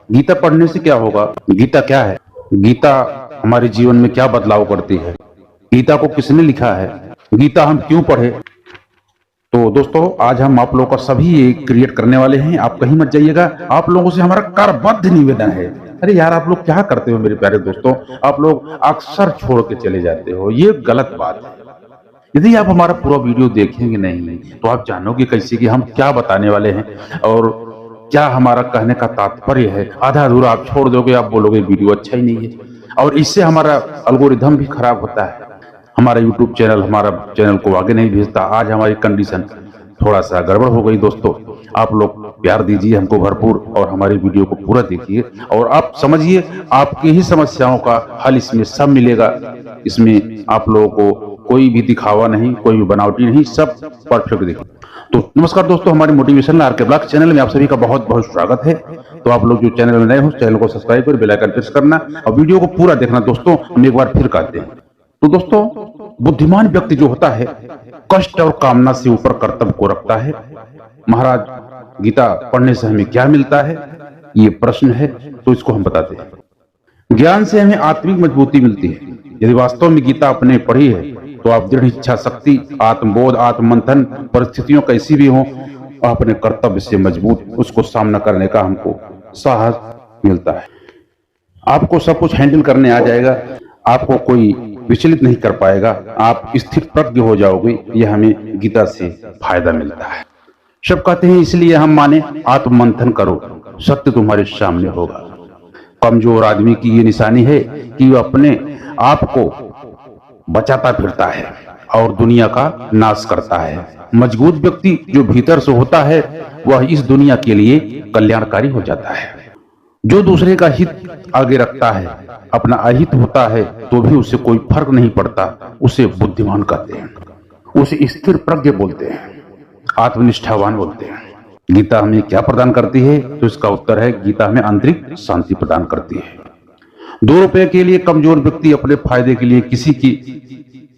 गीता पढ़ने से क्या होगा? गीता क्या है? गीता हमारे जीवन में क्या बदलाव करती है? गीता को किसने लिखा है? गीता हम क्यों पढ़े? तो दोस्तों, आज हम आप लोगों का सभी ये क्रिएट करने वाले हैं। आप कहीं मत जाइएगा। आप लोगों से हमारा करबद्ध निवेदन है। अरे यार, आप लोग क्या करते हो मेरे प्यारे दोस्तों? आप लोग अक्सर छोड़ के चले जाते हो, ये गलत बात है। यदि आप हमारा पूरा वीडियो देखेंगे नहीं तो आप जानोगे कैसे कि हम क्या बताने वाले हैं और क्या हमारा कहने का तात्पर्य है। आधा अधूरा आप छोड़ दोगे, आप बोलोगे वीडियो अच्छा ही नहीं है, और इससे हमारा एल्गोरिथम भी खराब होता है। हमारा यूट्यूब चैनल हमारा चैनल को आगे नहीं भेजता। आज हमारी कंडीशन थोड़ा सा गड़बड़ हो गई। दोस्तों, आप लोग प्यार दीजिए हमको भरपूर और हमारी वीडियो को पूरा देखिए और आप समझिए, आपकी ही समस्याओं का हल इसमें सब मिलेगा। इसमें आप लोगों को कोई भी दिखावा नहीं, कोई भी बनावटी नहीं, सब परफेक्ट देखिए। तो नमस्कार दोस्तों, हमारे मोटिवेशनल आरके ब्लॉग चैनल में आप सभी का बहुत बहुत स्वागत है। तो आप लोग जो चैनल में नए हो, चैनल को सब्सक्राइब कर बेल आइकन प्रेस करना और वीडियो को पूरा देखना। दोस्तों, हम एक बार फिर कहते हैं, तो दोस्तों, बुद्धिमान व्यक्ति जो होता है कष्ट और कामना से ऊपर कर्तव्य को रखता है। महाराज, गीता पढ़ने से हमें क्या मिलता है, ये प्रश्न है, तो इसको हम बताते हैं। ज्ञान से हमें आत्मिक मजबूती मिलती है। यदि वास्तव में गीता आपने पढ़ी है तो आप दृढ़ इच्छा शक्ति, आत्मबोध, आत्ममंथन, परिस्थितियों कैसी भी हो, अपने कर्तव्य से मजबूत उसको सामना करने का हमको साहस मिलता है। आपको सब कुछ हैंडल करने आ जाएगा, आपको कोई विचलित नहीं कर पाएगा, आप स्थिर प्रज्ञ हो जाओगे। यह हमें गीता से फायदा मिलता है। सब कहते हैं इसलिए हम माने, आत्ममंथन करो, सत्य तुम्हारे सामने होगा। कमजोर आदमी की ये निशानी है कि वह अपने आप को बचाता फिरता है और दुनिया का नाश करता है। मजबूत व्यक्ति जो भीतर से होता है वह इस दुनिया के लिए कल्याणकारी हो जाता है। जो दूसरे का हित आगे रखता है, अपना अहित होता है तो भी उसे कोई फर्क नहीं पड़ता, उसे बुद्धिमान कहते हैं, उसे स्थिर प्रज्ञ बोलते हैं, आत्मनिष्ठावान बोलते हैं। गीता हमें क्या प्रदान करती है? तो इसका उत्तर है, गीता हमें आंतरिक शांति प्रदान करती है। 2 रुपए के लिए कमजोर व्यक्ति अपने फायदे के लिए किसी की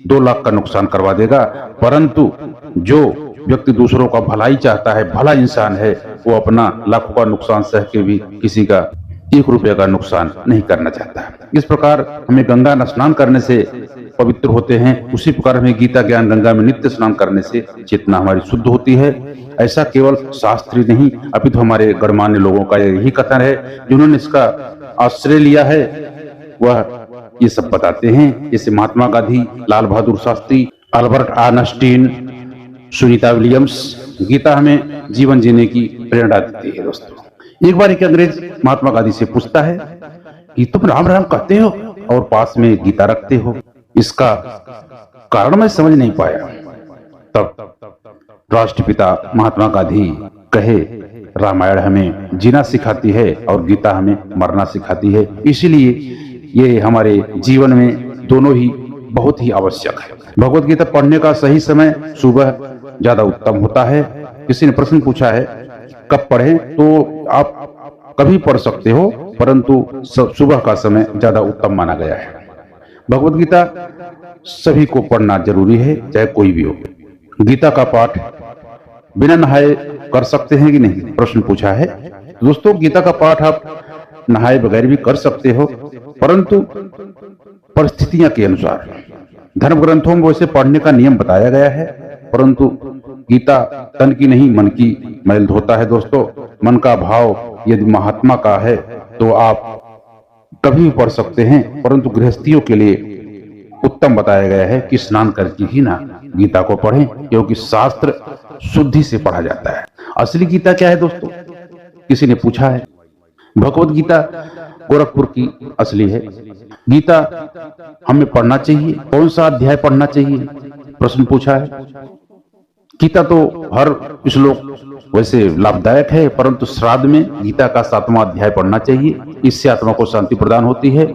2 लाख का नुकसान करवा देगा, परंतु जो व्यक्ति दूसरों का भलाई चाहता है, भला इंसान है, वो अपना लाखों का नुकसान सह के भी किसी का 1 रुपये का नुकसान नहीं करना चाहता। इस प्रकार हमें गंगा में स्नान करने से पवित्र होते हैं, उसी प्रकार हमें गीता ज्ञान गंगा में नित्य स्नान करने से चेतना हमारी शुद्ध होती है। ऐसा केवल शास्त्री नहीं, अपितु हमारे गणमान्य लोगों का यही कथन है, जिन्होंने इसका आश्रय लिया है, वह ये सब बताते हैं। जैसे Mahatma Gandhi, Lal Bahadur Shastri, Albert Einstein, Sunita Williams. Gita हमें जीवन जीने की प्रेरणा देती है। दोस्तों, एक बार एक अंग्रेज महात्मा गांधी से पूछता है कि तुम राम राम कहते हो और पास में गीता रखते हो, इसका कारण मैं समझ नहीं पाया। तब राष्ट्रपिता महात्मा गांधी कहे, रामायण हमें जीना सिखाती है और गीता हमें मरना सिखाती है, इसीलिए ये हमारे जीवन में दोनों ही बहुत ही आवश्यक है। भगवत गीता पढ़ने का सही समय सुबह ज्यादा उत्तम होता है। किसी ने प्रश्न पूछा है कब पढ़ें, तो आप कभी पढ़ सकते हो, परंतु सुबह का समय ज्यादा उत्तम माना गया है। भगवत गीता सभी को पढ़ना जरूरी है, चाहे कोई भी हो। गीता का पाठ बिना नहाए कर सकते हैं कि नहीं, प्रश्न पूछा है। दोस्तों, गीता का पाठ आप नहाए बगैर भी कर सकते हो, परंतु परिस्थितियां के अनुसार। धर्म ग्रंथों में वैसे पढ़ने का नियम बताया गया है, परंतु गीता तन की नहीं मन की मैल धोता है। दोस्तों, मन का भाव यदि महात्मा का है तो आप कभी भी पढ़ सकते हैं, परंतु गृहस्थियों के लिए उत्तम बताया गया है कि स्नान करके ही ना गीता को पढ़ें, क्योंकि शास्त्र शुद्धि से पढ़ा जाता है। असली गीता क्या है दोस्तों? किसी ने पूछा है। भगवत गीता गोरखपुर की असली है। गीता हमें पढ़ना चाहिए, कौन सा अध्याय पढ़ना चाहिए, प्रश्न पूछा है। गीता तो हर श्लोक वैसे लाभदायक है, परंतु श्राद्ध में गीता का 7वां अध्याय पढ़ना चाहिए, इससे आत्मा को शांति प्रदान होती है।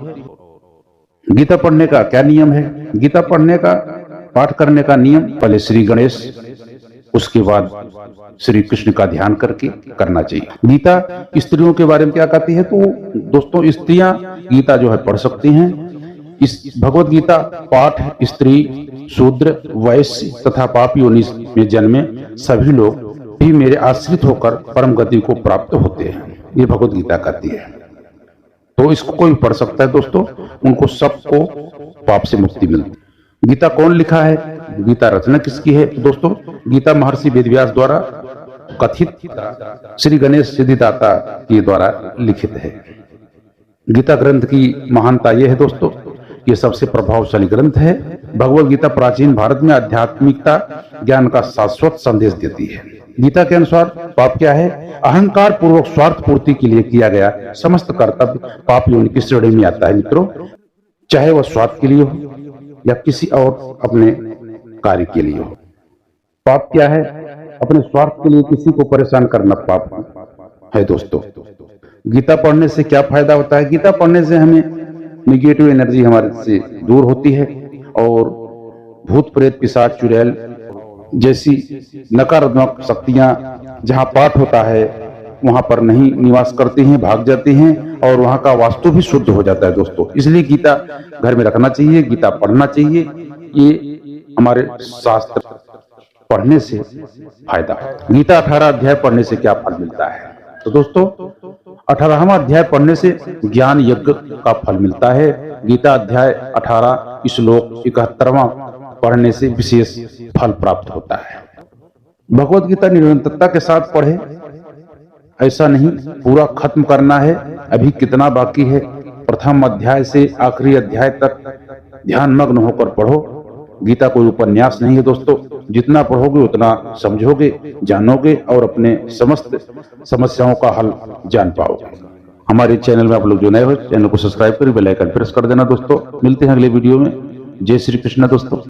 गीता पढ़ने का क्या नियम है? गीता पढ़ने का, पाठ करने का नियम, पहले श्री गणेश, उसके बाद श्री कृष्ण का ध्यान करके करना चाहिए। गीता स्त्रियों के बारे में क्या कहती है? तो दोस्तों, स्त्रियां गीता जो है पढ़ सकती हैं। इस भगवत गीता पाठ स्त्री, शूद्र, वैश्य तथा पापी योनि में जन्मे सभी लोग भी मेरे आश्रित होकर परम गति को प्राप्त होते हैं। ये भगवत गीता कहती है। तो इसको कोई पढ़ सकता है दोस्तों, उनको सबको पाप से मुक्ति मिलती है। गीता कौन लिखा है, गीता रचना किसकी है दोस्तों? गीता महर्षि वेदव्यास द्वारा कथित श्री गणेश सिद्धिदाता के द्वारा लिखित है। गीता ग्रंथ की महानता यह है दोस्तों, ये सबसे प्रभावशाली ग्रंथ है। भगवत गीता प्राचीन भारत में आध्यात्मिकता ज्ञान का शाश्वत संदेश देती है। गीता के अनुसार पाप क्या है? अहंकार पूर्वक स्वार्थ पूर्ति के लिए किया गया समस्त कर्तव्य पाप योनि की श्रेणी में आता है मित्रों, चाहे वह स्वार्थ के लिए हो या किसी और अपने कार्य के लिए हो। पाप क्या है? अपने स्वार्थ के लिए किसी को परेशान करना पाप है दोस्तों। गीता पढ़ने से क्या फायदा होता है? गीता पढ़ने से हमें निगेटिव एनर्जी हमारे से दूर होती है और भूत प्रेत पिशाच चुड़ैल जैसी नकारात्मक शक्तियां जहां पाठ होता है वहां पर नहीं निवास करती हैं, भाग जाती हैं और वहां का वास्तु भी शुद्ध हो जाता है दोस्तों। इसलिए गीता घर में रखना चाहिए, गीता पढ़ना चाहिए। ये हमारे शास्त्र पढ़ने से फायदा। गीता 18 अध्याय पढ़ने से क्या फल मिलता है? तो दोस्तों 18वां अध्याय पढ़ने से ज्ञान यज्ञ का फल मिलता है। गीता अध्याय 18 श्लोक 71वां पढ़ने से विशेष फल प्राप्त होता है। भगवत गीता निरंतरता के साथ पढ़े, ऐसा नहीं पूरा खत्म करना है। अभी कितना बाकी है? प्रथम अध्याय से आखिरी अध्याय तक ध्यान मग्न होकर पढ़ो। गीता कोई उपन्यास नहीं है दोस्तों, जितना पढ़ोगे उतना समझोगे, जानोगे और अपने समस्त समस्याओं का हल जान पाओगे। हमारे चैनल में आप लोग जो नए हो, चैनल को सब्सक्राइब कर बेल आइकन प्रेस कर देना दोस्तों। मिलते हैं अगले वीडियो में। जय श्री कृष्ण दोस्तों।